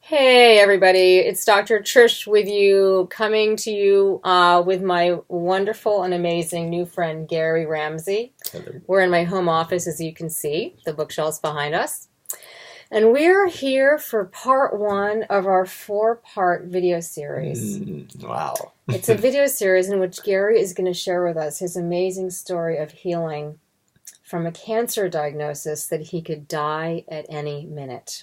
Hey everybody, it's Dr. Trish with you, coming to you with my wonderful and amazing new friend Gary Ramsey. Hello. We're in my home office, as you can see, the bookshelves behind us. And we're here for part one of our 4-part video series. Wow. It's a video series in which Gary is going to share with us his amazing story of healing from a cancer diagnosis that he could die at any minute.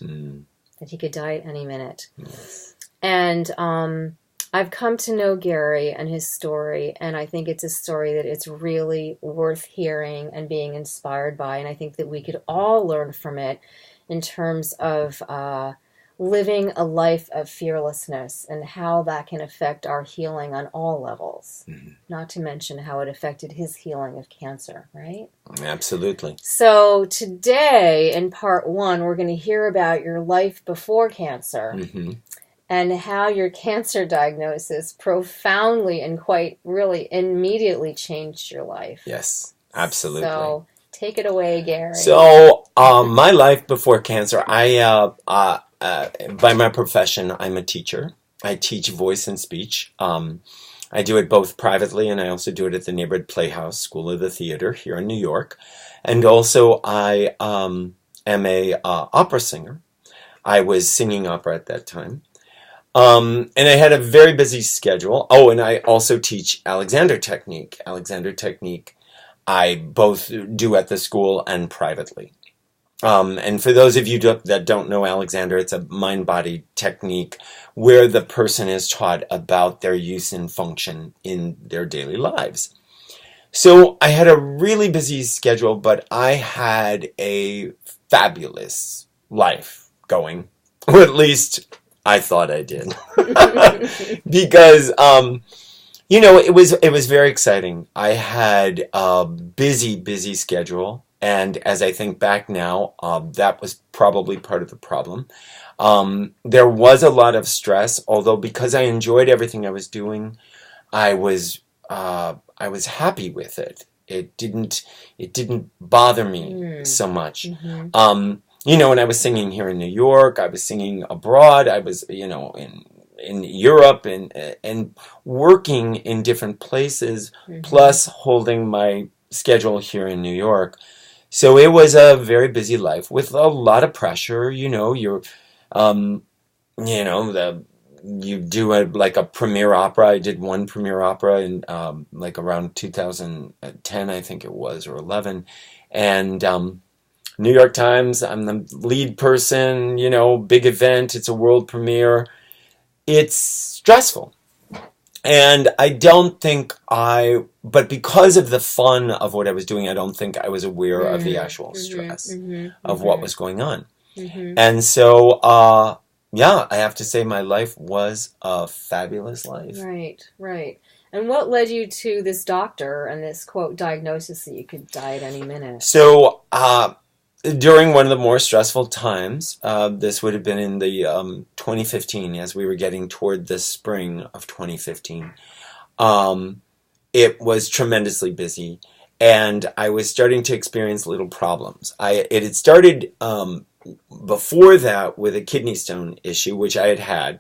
That he could die at any minute. Yes. And I've come to know Gary and his story, and I think it's a story that it's really worth hearing and being inspired by, and I think that we could all learn from it in terms of living a life of fearlessness and how that can affect our healing on all levels, not to mention how it affected his healing of cancer, right? Absolutely. So today, in part one, we're going to hear about your life before cancer and how your cancer diagnosis profoundly and quite really immediately changed your life. Yes, absolutely. So take it away, Gary. So my life before cancer, by my profession, I'm a teacher. I teach voice and speech. I do it both privately, and I also do it at the Neighborhood Playhouse School of the Theater here in New York. And also, I am a opera singer. I was singing opera at that time. And I had a very busy schedule. Oh, and I also teach Alexander Technique. Alexander Technique, I both do at the school and privately. And for those of you that don't know Alexander, it's a mind-body technique where the person is taught about their use and function in their daily lives. So I had a really busy schedule, but I had a fabulous life going, or at least I thought I did, because it was very exciting. I had a busy schedule. And as I think back now, that was probably part of the problem. There was a lot of stress, although because I enjoyed everything I was doing, I was happy with it. It didn't bother me so much. When I was singing here in New York, I was singing abroad. I was, in Europe and working in different places, plus holding my schedule here in New York. So it was a very busy life with a lot of pressure. You do a premiere opera. I did one premiere opera in around 2010, I think it was, or 11. And New York Times, I'm the lead person, big event. It's a world premiere. It's stressful. And I don't think but because of the fun of what I was doing, I don't think I was aware of the actual stress of what was going on. And so, I have to say my life was a fabulous life. Right. And what led you to this doctor and this, quote, diagnosis that you could die at any minute? So, during one of the more stressful times, this would have been in the 2015, as we were getting toward the spring of 2015, it was tremendously busy, and I was starting to experience little problems. It had started before that with a kidney stone issue, which I had,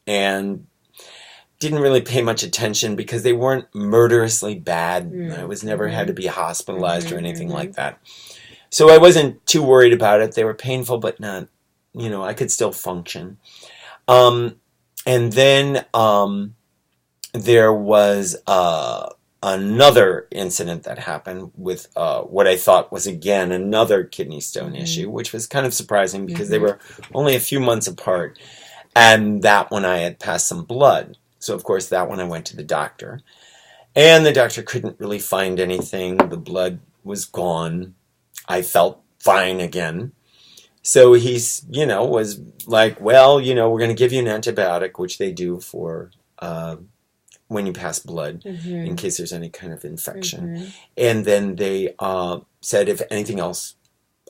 and didn't really pay much attention because they weren't murderously bad. I was never had to be hospitalized or anything like that. So I wasn't too worried about it. They were painful, but not, I could still function. And then there was another incident that happened with what I thought was, again, another kidney stone issue, which was kind of surprising because they were only a few months apart. And that one I had passed some blood. So, of course, that one I went to the doctor. And the doctor couldn't really find anything. The blood was gone. I felt fine again. So he's, was like, well, we're going to give you an antibiotic, which they do for when you pass blood in case there's any kind of infection. And then they said if anything else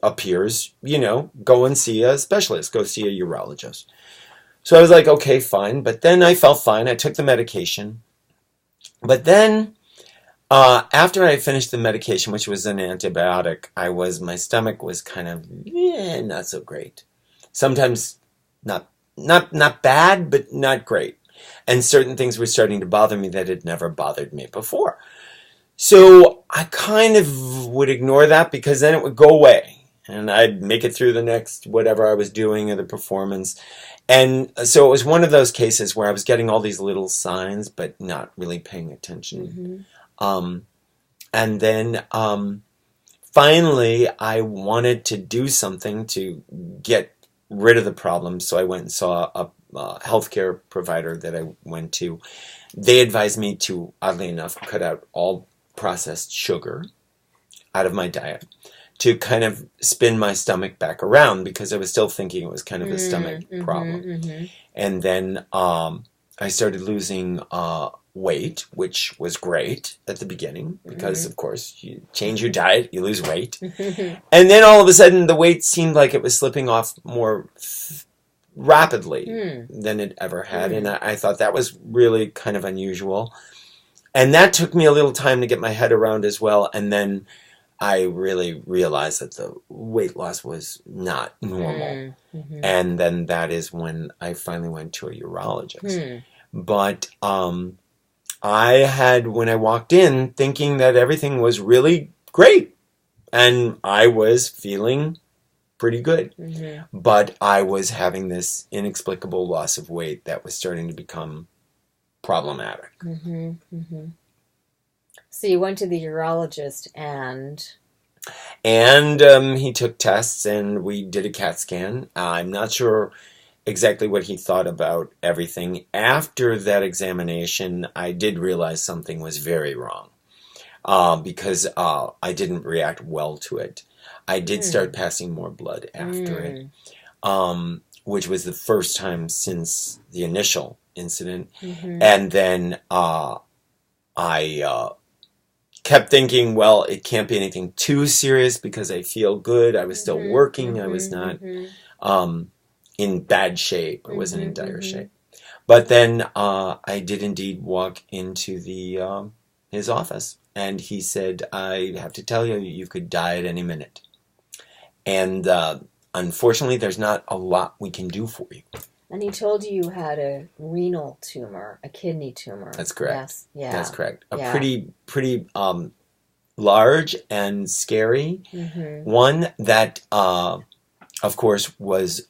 appears, go and see a specialist, go see a urologist. So I was like, okay, fine. But then I felt fine. I took the medication. But then after I finished the medication, which was an antibiotic, my stomach was kind of, not so great. Sometimes not not bad, but not great. And certain things were starting to bother me that had never bothered me before. So I kind of would ignore that because then it would go away. And I'd make it through the next whatever I was doing or the performance. And so it was one of those cases where I was getting all these little signs, but not really paying attention. And then finally, I wanted to do something to get rid of the problem. So I went and saw a healthcare provider that I went to. They advised me to, oddly enough, cut out all processed sugar out of my diet to kind of spin my stomach back around because I was still thinking it was kind of a stomach problem. And then I started losing weight, which was great at the beginning because, of course, you change your diet, you lose weight. And then all of a sudden, the weight seemed like it was slipping off more rapidly than it ever had. And I thought that was really kind of unusual. And that took me a little time to get my head around as well. And then I really realized that the weight loss was not normal. And then that is when I finally went to a urologist. But I had, when I walked in, thinking that everything was really great. And I was feeling pretty good. But I was having this inexplicable loss of weight that was starting to become problematic. So you went to the urologist and he took tests and we did a CAT scan. I'm not sure exactly what he thought about everything. After that examination, I did realize something was very wrong because I didn't react well to it. I did start passing more blood after it, which was the first time since the initial incident. And then I kept thinking, well, it can't be anything too serious because I feel good. I was still working. I was not in bad shape. I wasn't in dire shape. But then I did indeed walk into the his office, and he said, I have to tell you, you could die at any minute. And unfortunately, there's not a lot we can do for you. And he told you you had a renal tumor, a kidney tumor. That's correct. Yes. Yeah. That's correct. A pretty large and scary one that, of course, was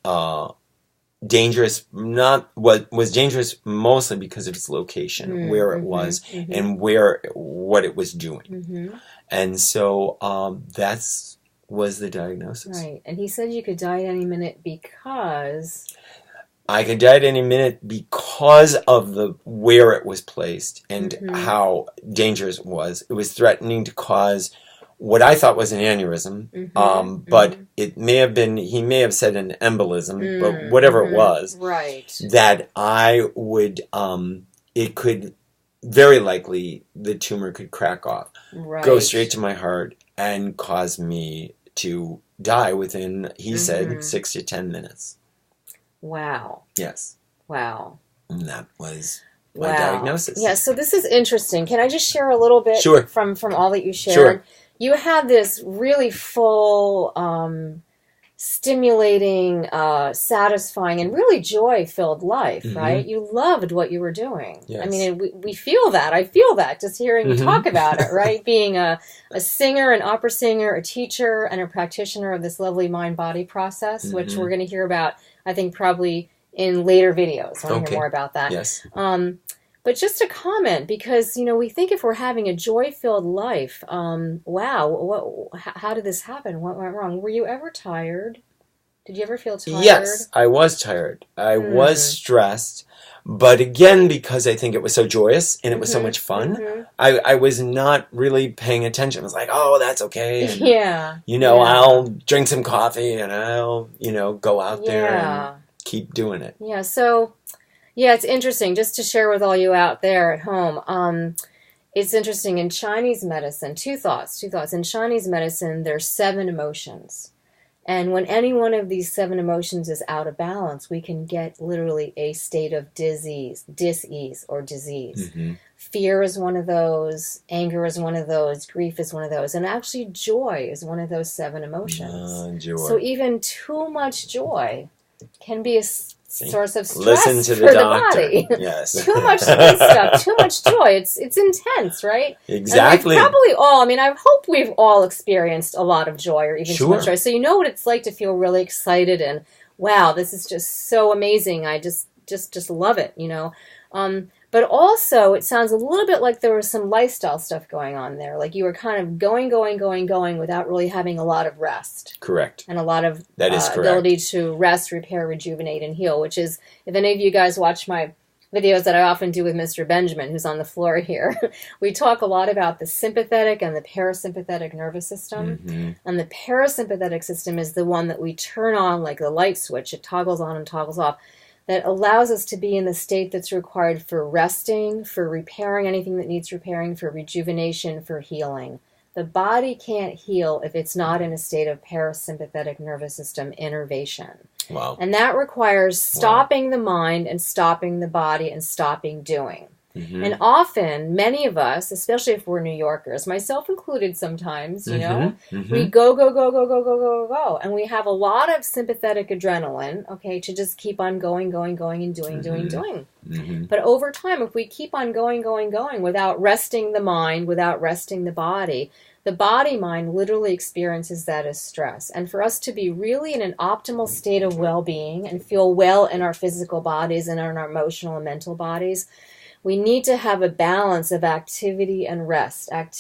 dangerous. Was dangerous mostly because of its location, where it was, and what it was doing. And so was the diagnosis. Right. And he said you could die at any minute because I could die at any minute because of where it was placed and how dangerous it was. It was threatening to cause what I thought was an aneurysm, but it may have been, he may have said an embolism, but whatever it was, that I would, it could, very likely, the tumor could crack off, go straight to my heart, and cause me to die within, he said, 6 to 10 minutes. Wow. Yes. Wow. And that was my diagnosis. Yeah, so this is interesting. Can I just share a little bit from all that you shared? Sure. You had this really full, stimulating, satisfying, and really joy-filled life, right? You loved what you were doing. Yes. I mean, we feel that. I feel that just hearing you talk about it, right? Being a singer, an opera singer, a teacher, and a practitioner of this lovely mind-body process, which we're going to hear about, I think, probably in later videos. I want to hear more about that. Yes. But just a comment, because, we think if we're having a joy-filled life, wow, how did this happen? What went wrong? Were you ever tired? Did you ever feel tired? Yes, I was tired. I was stressed. But again, because I think it was so joyous and it was so much fun, I was not really paying attention. I was like, oh, that's okay. And, I'll drink some coffee and I'll, go out there and keep doing it. Yeah, so... Yeah, it's interesting, just to share with all you out there at home. It's interesting, in Chinese medicine, two thoughts. In Chinese medicine, there's 7 emotions. And when any one of these 7 emotions is out of balance, we can get literally a state of dis-ease or disease. Fear is one of those, anger is one of those, grief is one of those, and actually joy is one of those 7 emotions. Joy. So even too much joy can be a source of stress Listen to for the the doctor. body. Yes. Too much sweet stuff, too much joy. It's intense, right? Exactly. And we've probably all, I mean, I hope we've all experienced a lot of joy or even too much joy. So you know what it's like to feel really excited and, wow, this is just so amazing. I just love it, you know. But also, it sounds a little bit like there was some lifestyle stuff going on there. Like you were kind of going without really having a lot of rest. Correct. And a lot of that is ability to rest, repair, rejuvenate, and heal, which is, if any of you guys watch my videos that I often do with Mr. Benjamin, who's on the floor here, we talk a lot about the sympathetic and the parasympathetic nervous system. Mm-hmm. And the parasympathetic system is the one that we turn on like the light switch. It toggles on and toggles off. That allows us to be in the state that's required for resting, for repairing anything that needs repairing, for rejuvenation, for healing. The body can't heal if it's not in a state of parasympathetic nervous system innervation. Wow. And that requires stopping the mind and stopping the body and stopping doing. Mm-hmm. And often, many of us, especially if we're New Yorkers, myself included sometimes, you know, we go. And we have a lot of sympathetic adrenaline, okay, to just keep on going and doing. Mm-hmm. But over time, if we keep on going without resting the mind, without resting the body-mind literally experiences that as stress. And for us to be really in an optimal state of well-being and feel well in our physical bodies and in our emotional and mental bodies, we need to have a balance of activity and rest throughout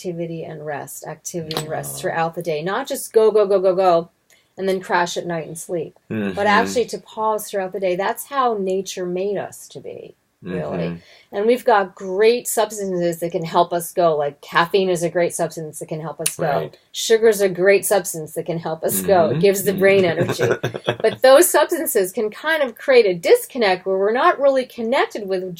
the day. Not just go, and then crash at night and sleep. Mm-hmm. But actually to pause throughout the day. That's how nature made us to be, really. Mm-hmm. And we've got great substances that can help us go. Like caffeine is a great substance that can help us go. Right. Sugar's a great substance that can help us go. It gives the brain energy. But those substances can kind of create a disconnect where we're not really connected with,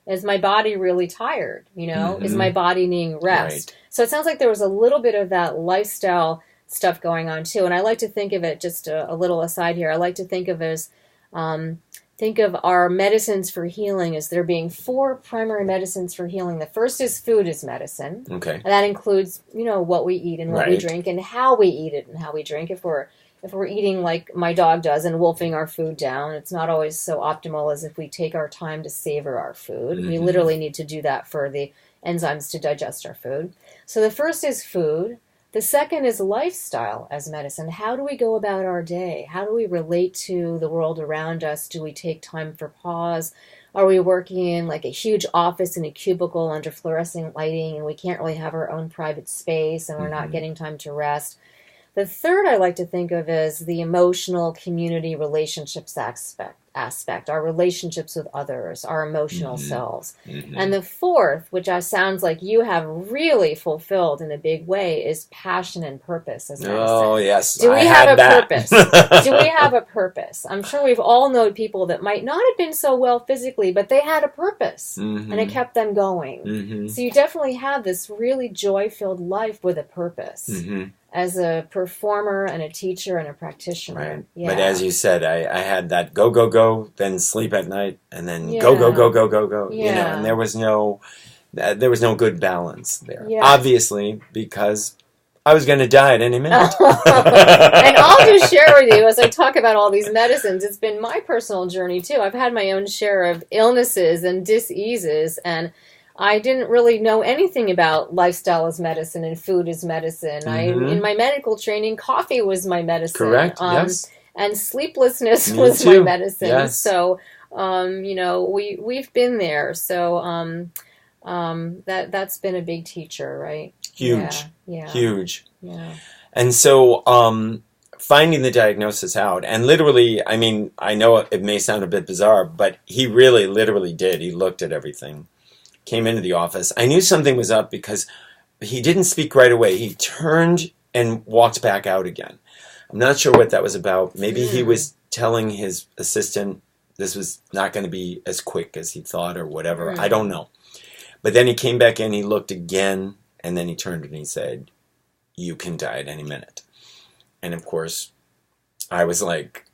is my body really tired? You know, is my body needing rest? Right. So it sounds like there was a little bit of that lifestyle stuff going on too. And I like to think of it, just a little aside here, I like to think of as, think of our medicines for healing as there being 4 primary medicines for healing. The first is food is medicine. Okay. And that includes, you know, what we eat and what we drink and how we eat it and how we drink. If we're eating like my dog does and wolfing our food down, it's not always so optimal as if we take our time to savor our food. Mm-hmm. We literally need to do that for the enzymes to digest our food. So the first is food. The second is lifestyle as medicine. How do we go about our day? How do we relate to the world around us? Do we take time for pause? Are we working in like a huge office in a cubicle under fluorescent lighting and we can't really have our own private space and we're not getting time to rest? The third I like to think of as the emotional community relationships aspect, our relationships with others, our emotional selves. Mm-hmm. And the fourth, which sounds like you have really fulfilled in a big way, is passion and purpose as medicine. Oh, yes. Do we have a purpose? Do we have a purpose? I'm sure we've all known people that might not have been so well physically, but they had a purpose and it kept them going. Mm-hmm. So you definitely have this really joy-filled life with a purpose. Mm-hmm. As a performer and a teacher and a practitioner. Right. Yeah. But as you said, I had that go, then sleep at night, and then go. Yeah. You know, and there was no good balance there. Yeah. Obviously, because I was going to die at any minute. And I'll just share with you, as I talk about all these medicines, it's been my personal journey too. I've had my own share of illnesses and diseases, and I didn't really know anything about lifestyle as medicine and food as medicine. Mm-hmm. In my medical training, coffee was my medicine. Correct, yes. And sleeplessness was my medicine. Yes. So, you know, we've been there. So that's been a big teacher, right? Huge. Yeah. Huge. Yeah. And so finding the diagnosis out, and literally, I mean, I know it may sound a bit bizarre, but he really literally did. He looked at everything. Came into the office. I knew something was up because he didn't speak right away. He turned and walked back out again. I'm not sure what that was about. Maybe he was telling his assistant this was not going to be as quick as he thought or whatever. I don't know. But then he came back in, he looked again, and then he turned and he said, "You can die at any minute." And of course, I was like,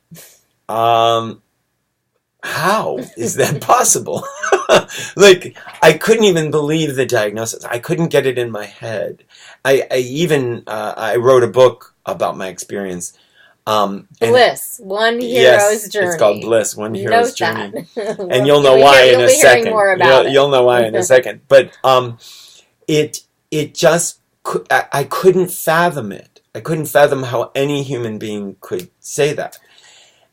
how is that possible? Like, I couldn't even believe the diagnosis. I couldn't get it in my head. I even wrote a book about my experience. Bliss, one hero's yes, journey. it's called Bliss, One Hero's Note Journey. that. And you'll know why in a second. More about You'll know why in a second. But it just, I couldn't fathom it. I couldn't fathom how any human being could say that.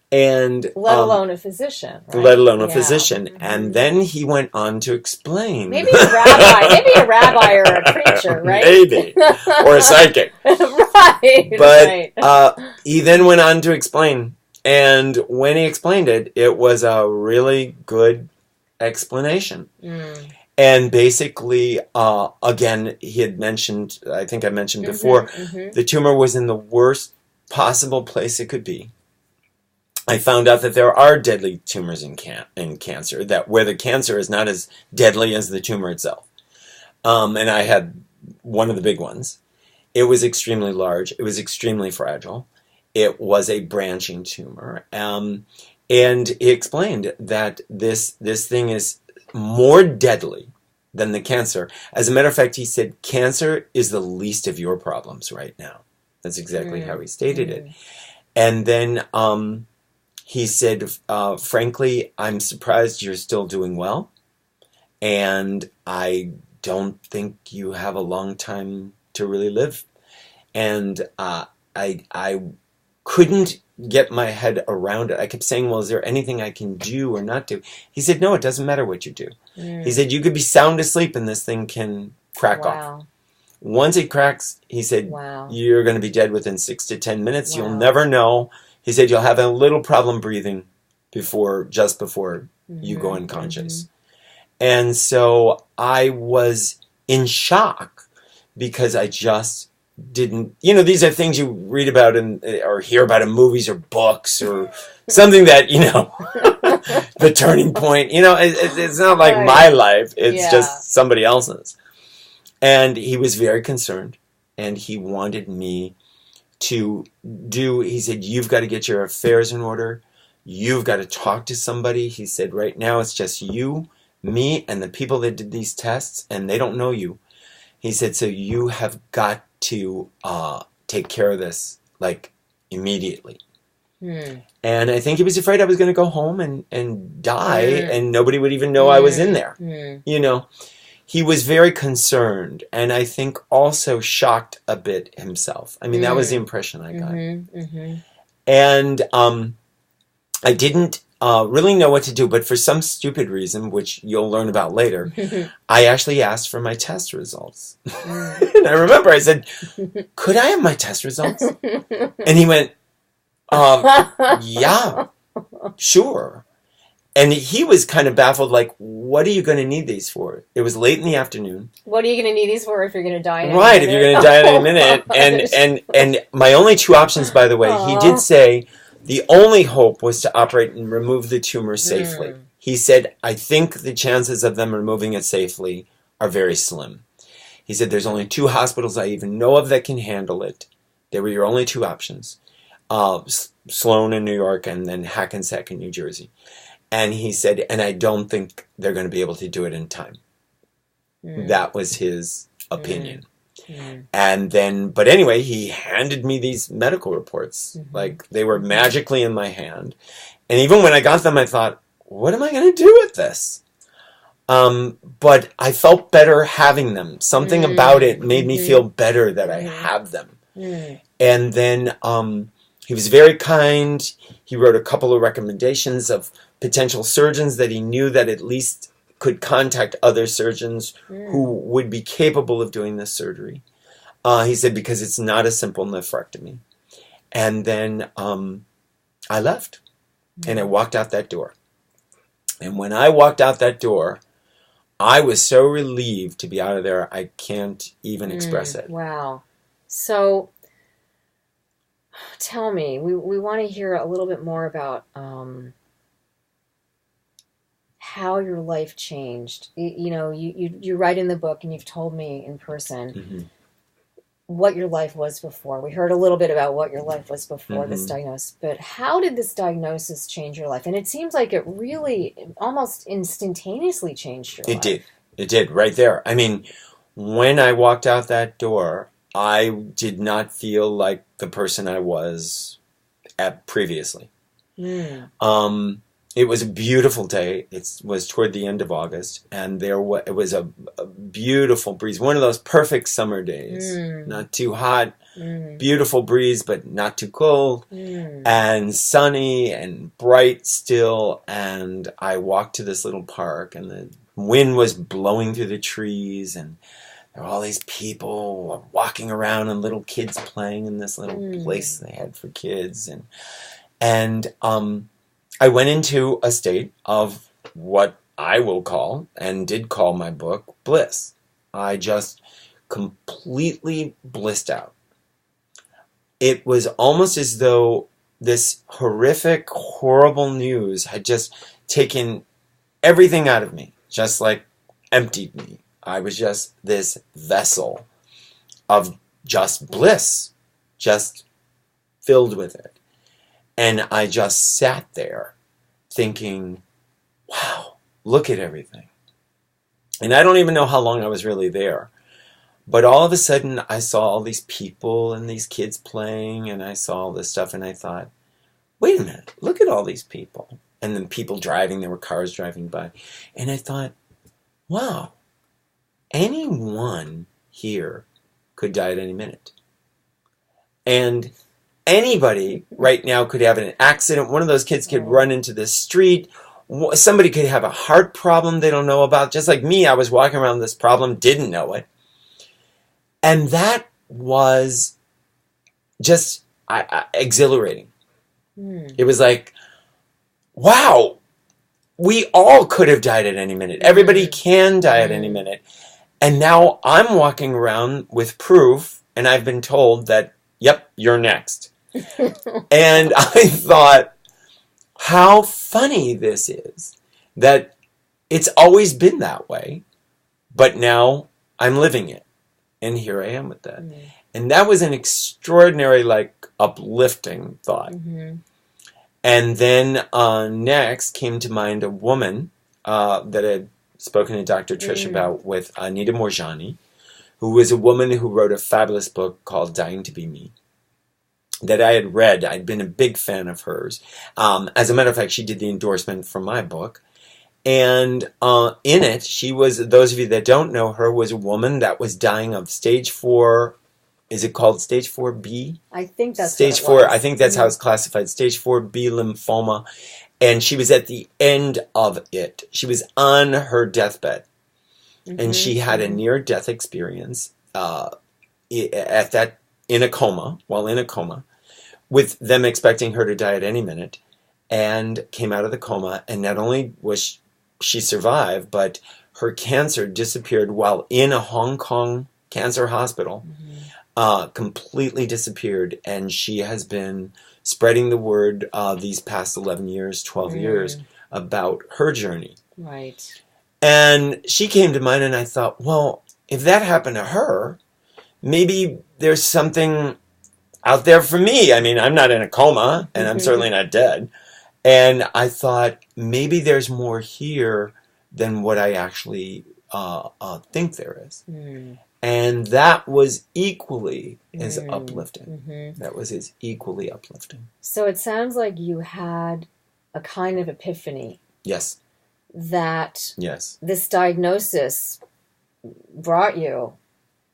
And let alone a physician, right? Let alone a physician. And then he went on to explain. Maybe a rabbi or a preacher, right? Maybe. Or a psychic. Right. But he then went on to explain. And when he explained it, it was a really good explanation. And basically, again, he had mentioned, I think I mentioned before, the tumor was in the worst possible place it could be. I found out that there are deadly tumors in cancer, that where the cancer is not as deadly as the tumor itself. And I had one of the big ones. It was extremely large. It was extremely fragile. It was a branching tumor. And he explained that this thing is more deadly than the cancer. As a matter of fact, he said, cancer is the least of your problems right now. That's exactly how he stated it. And then he said, frankly, I'm surprised you're still doing well. And I don't think you have a long time to really live. And I couldn't get my head around it. I kept saying, well, is there anything I can do or not do? He said, no, it doesn't matter what you do. He said, you could be sound asleep and this thing can crack off. Once it cracks, he said, you're going to be dead within 6 to 10 minutes. You'll never know. He said, you'll have a little problem breathing just before you go unconscious. And so I was in shock because I just didn't, these are things you read about or hear about in movies or books or something that, the turning point, it's not like my life. It's just somebody else's. And he was very concerned and he wanted me to he said, you've got to get your affairs in order. You've got to talk to somebody. He said, right now it's just you, me, and the people that did these tests, and they don't know you. He said, so you have got to take care of this, like, immediately. And I think he was afraid I was going to go home and die, and nobody would even know I was in there. He was very concerned, and I think also shocked a bit himself. I mean, that was the impression I got. And I didn't really know what to do, but for some stupid reason, which you'll learn about later, I actually asked for my test results. And I remember I said, could I have my test results? And he went, yeah, sure. And he was kind of baffled, like, what are you going to need these for? It was late in the afternoon. What are you going to need these for if you're going to die in a minute? Right, if you're going to die in a minute. And my only two options, by the way, he did say the only hope was to operate and remove the tumor safely. He said, I think the chances of them removing it safely are very slim. He said, there's only 2 hospitals I even know of that can handle it. They were your only 2 options. Sloan in New York and then Hackensack in New Jersey. And he said, and I don't think they're going to be able to do it in time. That was his opinion. And then, but anyway, he handed me these medical reports. Like, they were magically in my hand. And even when I got them, I thought, what am I going to do with this? But I felt better having them. Something about it made me feel better that I have them. And then he was very kind. He wrote a couple of recommendations of potential surgeons that he knew that at least could contact other surgeons who would be capable of doing this surgery. He said, because it's not a simple nephrectomy. And then I left. And I walked out that door. And when I walked out that door, I was so relieved to be out of there, I can't even express it. Wow. So, tell me, we want to hear a little bit more about how your life changed. You write in the book, and you've told me in person what your life was before. We heard a little bit about what your life was before this diagnosis, but how did this diagnosis change your life? And it seems like it really almost instantaneously changed your life. It did, right there. I mean, when I walked out that door, I did not feel like the person I was previously. Mm. It was a beautiful day. It was toward the end of August, and it was a beautiful breeze. One of those perfect summer days. Not too hot, beautiful breeze, but not too cold, and sunny and bright still. And I walked to this little park, and the wind was blowing through the trees, and there were all these people walking around and little kids playing in this little place they had for kids. And I went into a state of what I will call, and did call my book, bliss. I just completely blissed out. It was almost as though this horrific, horrible news had just taken everything out of me, just like emptied me. I was just this vessel of just bliss, just filled with it. And I just sat there thinking, wow, look at everything. And I don't even know how long I was really there. But all of a sudden, I saw all these people and these kids playing, and I saw all this stuff, and I thought, wait a minute, look at all these people. And then people driving, there were cars driving by. And I thought, wow, anyone here could die at any minute. And anybody right now could have an accident. One of those kids could run into the street. Somebody could have a heart problem they don't know about. Just like me, I was walking around with this problem, didn't know it. And that was just exhilarating. It was like, wow, we all could have died at any minute. Everybody can die at any minute. And now I'm walking around with proof, and I've been told that, yep, you're next. And I thought, how funny this is, that it's always been that way, but now I'm living it. And here I am with that. And that was an extraordinary, uplifting thought. And then next came to mind a woman that I had spoken to Dr. Trish about, with Anita Moorjani, who was a woman who wrote a fabulous book called Dying to Be Me, that I had read. I'd been a big fan of hers. As a matter of fact, she did the endorsement for my book. And in it, she was, those of you that don't know her, was a woman that was dying of stage 4. Is it called stage 4B? I think that's stage 4. I think that's how it's classified. Stage 4B lymphoma. And she was at the end of it. She was on her deathbed. And she had a near-death experience in a coma, while in a coma, with them expecting her to die at any minute, and came out of the coma. And not only was she survived, but her cancer disappeared while in a Hong Kong cancer hospital. Completely disappeared. And she has been spreading the word these past 11 years, 12 years, about her journey. Right. And she came to mind, and I thought, well, if that happened to her, maybe there's something out there for me. I mean, I'm not in a coma, and I'm certainly not dead. And I thought, maybe there's more here than what I actually think there is. And that was equally as uplifting. That was as equally uplifting. So it sounds like you had a kind of epiphany. Yes. That this diagnosis brought you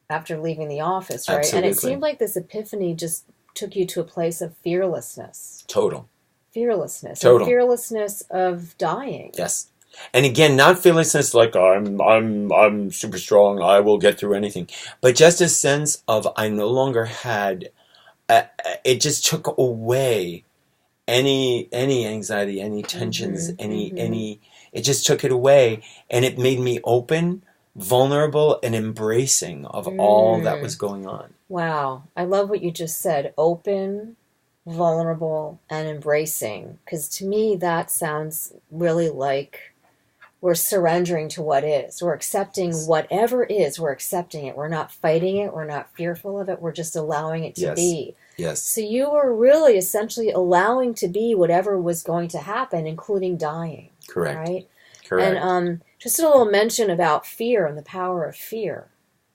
after leaving the office, right? Absolutely. And it seemed like this epiphany just took you to a place of fearlessness. Total. Fearlessness. Total. And fearlessness of dying. Yes. And again, not fearlessness like I'm super strong, I will get through anything, but just a sense of I no longer had. It just took away any anxiety, any tensions, any. It just took it away, and it made me open, vulnerable, and embracing of all that was going on. Wow, I love what you just said. Open, vulnerable, and embracing. Because to me, that sounds really like we're surrendering to what is. We're accepting whatever is. We're accepting it. We're not fighting it. We're not fearful of it. We're just allowing it to be. Yes. So you were really essentially allowing to be whatever was going to happen, including dying. Correct. Right? Correct. And just a little mention about fear and the power of fear,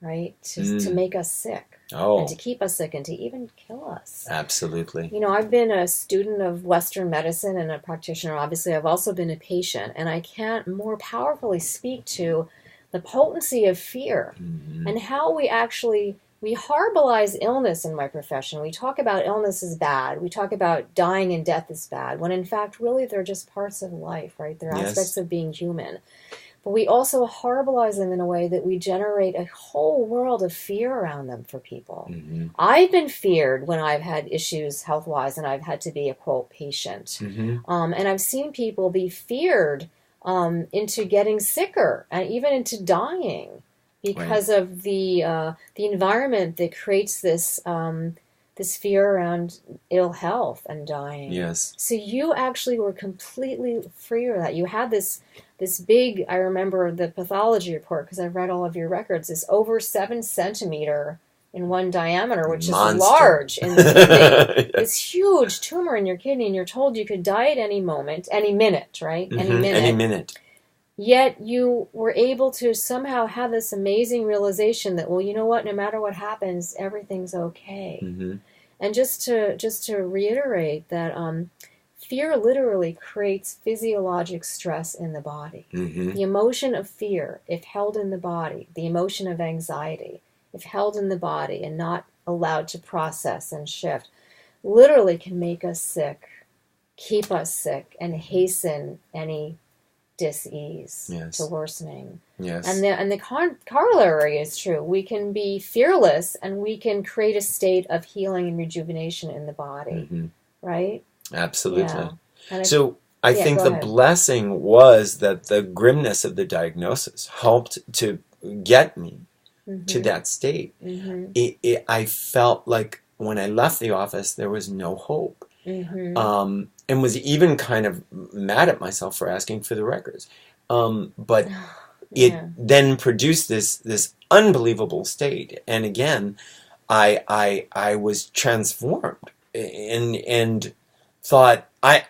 right? To make us sick. Oh, and to keep us sick and to even kill us. absolutely. You know, I've been a student of Western medicine and a practitioner. Obviously, I've also been a patient, and I can't more powerfully speak to the potency of fear and how we harborize illness in my profession. We talk about illness as bad. We talk about dying and death as bad, when in fact, really, they're just parts of life, right? They're aspects of being human. But we also harborize them in a way that we generate a whole world of fear around them for people. I've been feared when I've had issues health-wise and I've had to be a, quote, patient. And I've seen people be feared into getting sicker and even into dying because of the environment that creates this this fear around ill health and dying. Yes. So you actually were completely free of that. You had this big, I remember the pathology report because I've read all of your records, this over 7 centimeter in one diameter, which Monster. is large in the kidney. This huge tumor in your kidney, and you're told you could die at any moment, any minute, right? Any minute. Yet you were able to somehow have this amazing realization that, well, you know what? No matter what happens, everything's okay. And just to reiterate that fear literally creates physiologic stress in the body. The emotion of fear, if held in the body, the emotion of anxiety, if held in the body and not allowed to process and shift, literally can make us sick, keep us sick, and hasten any dis-ease to worsening. And the corollary is true. We can be fearless and we can create a state of healing and rejuvenation in the body, right? Absolutely. Yeah. So I think the blessing was that the grimness of the diagnosis helped to get me to that state. I felt like when I left the office, there was no hope. And was even kind of mad at myself for asking for the records. But it then produced this unbelievable state. And again, I was transformed and thought, I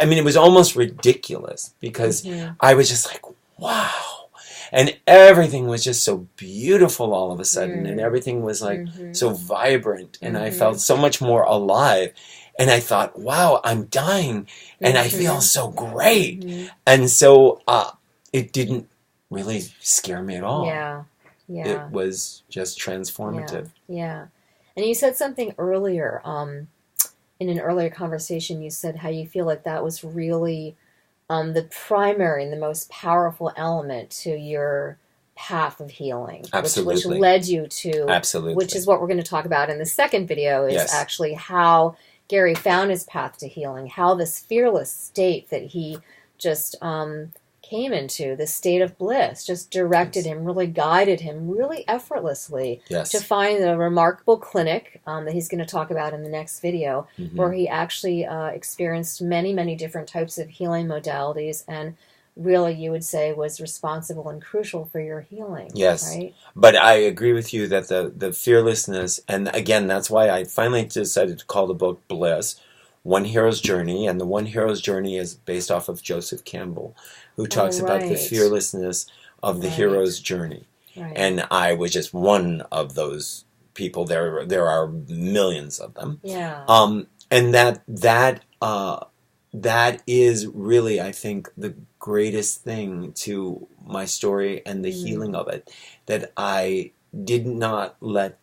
mean, it was almost ridiculous because I was just like, wow. And everything was just so beautiful all of a sudden. And everything was like so vibrant. And I felt so much more alive. And I thought, wow, I'm dying, and I feel so great. And so it didn't really scare me at all. It was just transformative. And you said something earlier, in an earlier conversation, you said how you feel like that was really the primary and the most powerful element to your path of healing. Which led you to, which is what we're going to talk about in the second video, is actually how Gary found his path to healing, how this fearless state that he just came into, this state of bliss, just directed him, really guided him, really effortlessly to find a remarkable clinic that he's going to talk about in the next video, where he actually experienced many, many different types of healing modalities and really, you would say, was responsible and crucial for your healing. Right? But I agree with you that the fearlessness, and again, that's why I finally decided to call the book Bliss, One Hero's Journey, and the One Hero's Journey is based off of Joseph Campbell, who talks about the fearlessness of the hero's journey. And I was just one of those people. There are millions of them. And that is really, I think, the greatest thing to my story and the healing of it, that I did not let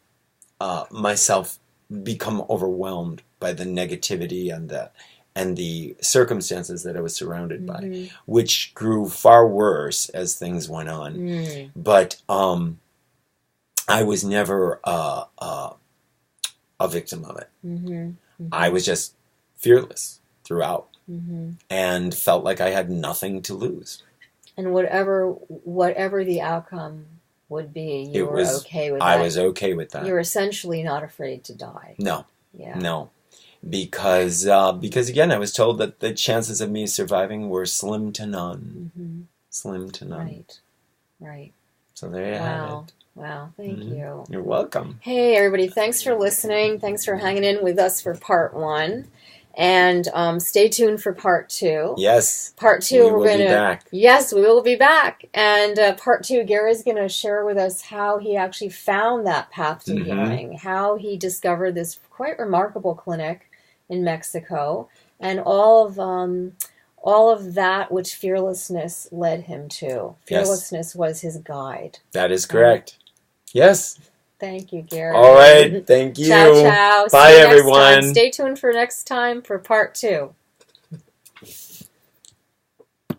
myself become overwhelmed by the negativity and the circumstances that I was surrounded by, which grew far worse as things went on. But I was never a victim of it. I was just fearless throughout. And felt like I had nothing to lose. And whatever the outcome would be, you were okay with that. I was okay with that. You were essentially not afraid to die. No. Because again, I was told that the chances of me surviving were slim to none. Slim to none. Right. So there you have it. Wow, thank you. You're welcome. Hey, everybody, thanks for listening. Thanks for hanging in with us for part 1. And stay tuned for part 2. Yes. Part 2, we will be back. Yes, we will be back. And part 2, Gary's going to share with us how he actually found that path to healing, how he discovered this quite remarkable clinic in Mexico, and all of that which fearlessness led him to. Fearlessness was his guide. That is correct. Yes. Thank you, Gary. All right. Thank you. Ciao, ciao. Bye, See you everyone. next time. Stay tuned for next time for part 2.